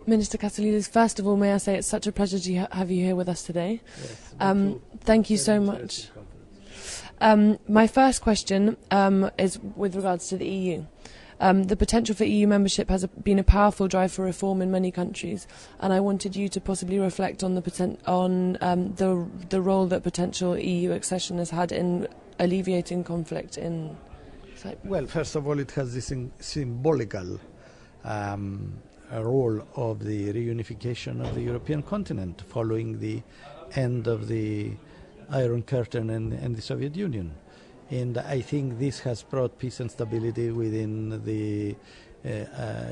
Minister Kasoulides, first of all, may I say it's such a pleasure to have you here with us today. Yes, thank you so much. My first question is with regards to the EU. The potential for EU membership has been a powerful drive for reform in many countries, and I wanted you to possibly reflect on the role that potential EU accession has had in alleviating conflict in Cyprus. Well, first of all, it has this symbolical role of the reunification of the European continent following the end of the Iron Curtain and the Soviet Union. And I think this has brought peace and stability within the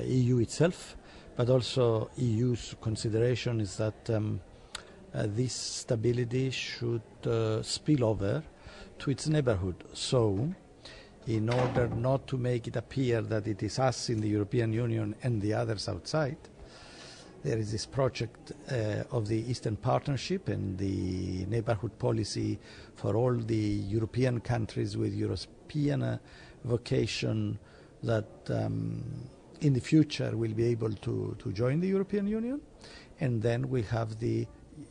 EU itself, but also EU's consideration is that this stability should spill over to its neighborhood. So, in order not to make it appear that it is us in the European Union and the others outside, there is this project of the Eastern Partnership and the neighborhood policy for all the European countries with European vocation that in the future will be able to join the European Union. And then we have the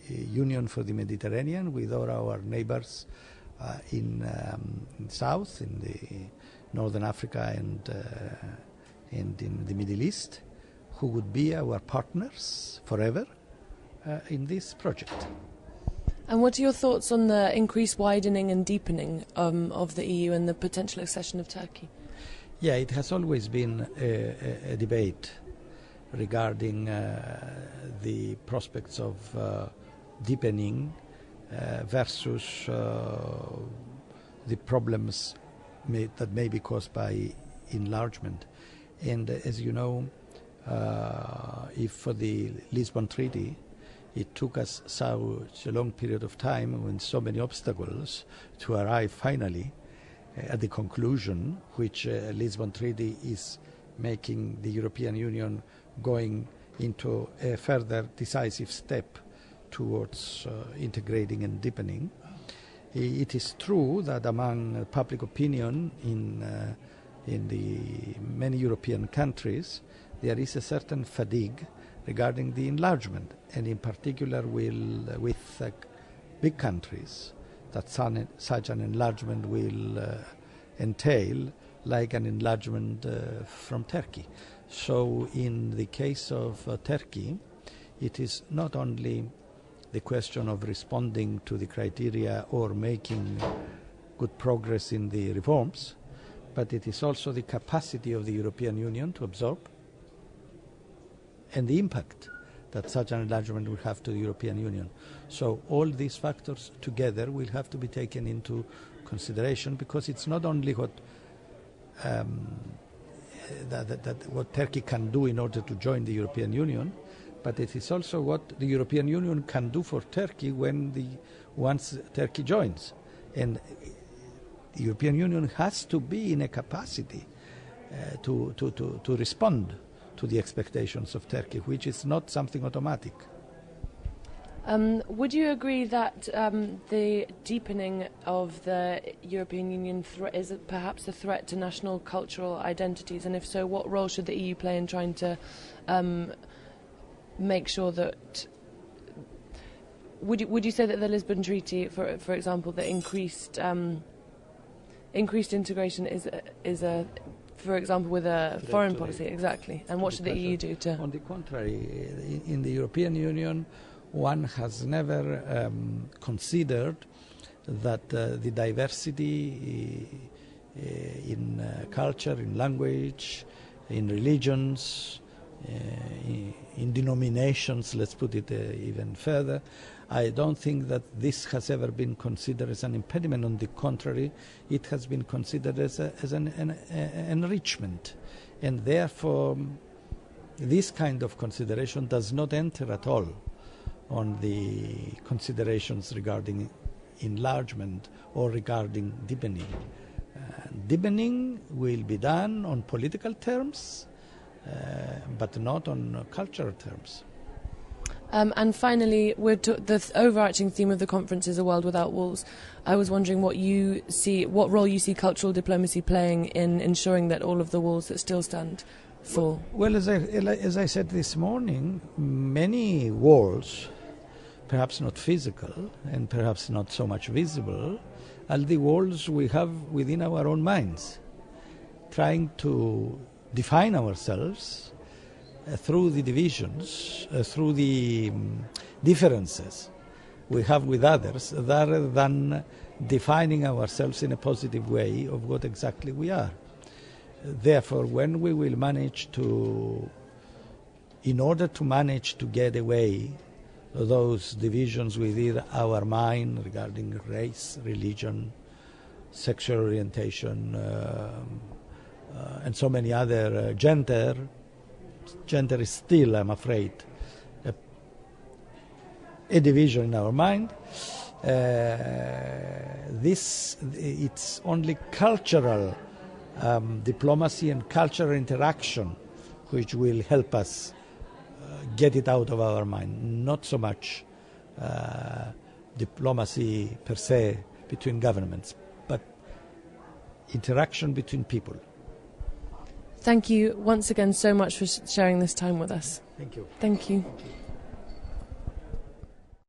Union for the Mediterranean with all our neighbors in South, in the Northern Africa and in the Middle East, who would be our partners forever in this project. And what are your thoughts on the increased widening and deepening of the EU and the potential accession of Turkey? Yeah, it has always been a debate regarding the prospects of deepening versus the problems that may be caused by enlargement. And as you know, if for the Lisbon Treaty it took us such a long period of time and so many obstacles to arrive finally at the conclusion which Lisbon Treaty is making the European Union going into a further decisive step towards integrating and deepening. It is true that among public opinion in the many European countries there is a certain fatigue regarding the enlargement, and in particular with big countries that such an enlargement will entail, like an enlargement from Turkey. So in the case of Turkey, it is not only the question of responding to the criteria or making good progress in the reforms, but it is also the capacity of the European Union to absorb and the impact that such an enlargement will have to the European Union. So all these factors together will have to be taken into consideration, because it's not only what what Turkey can do in order to join the European Union, but it is also what the European Union can do for Turkey once Turkey joins. And the European Union has to be in a capacity to respond to the expectations of Turkey, which is not something automatic. Would you agree that the deepening of the European Union is perhaps a threat to national cultural identities? And if so, what role should the EU play in trying to make sure that... Would you say that the Lisbon Treaty, for example, the increased integration is a for example, with a foreign policy, exactly. And what should the EU do to... On the contrary, in the European Union, one has never considered that the diversity in culture, in language, in religions, in denominations, let's put it even further, I don't think that this has ever been considered as an impediment. On the contrary, it has been considered as an enrichment. And therefore, this kind of consideration does not enter at all on the considerations regarding enlargement or regarding deepening. Deepening will be done on political terms, but not on cultural terms. And finally, the overarching theme of the conference is a world without walls. I was wondering what role you see cultural diplomacy playing in ensuring that all of the walls that still stand for? Well, as I said this morning, many walls, perhaps not physical and perhaps not so much visible, are the walls we have within our own minds, trying to define ourselves through the divisions, through the differences we have with others, rather than defining ourselves in a positive way of what exactly we are. Therefore, when we will manage to, in order to manage to get away those divisions within our mind regarding race, religion, sexual orientation, and so many other, gender is still, I'm afraid, a division in our mind. It's only cultural diplomacy and cultural interaction which will help us get it out of our mind, not so much diplomacy per se between governments, but interaction between people. Thank you once again so much for sharing this time with us. Thank you. Thank you.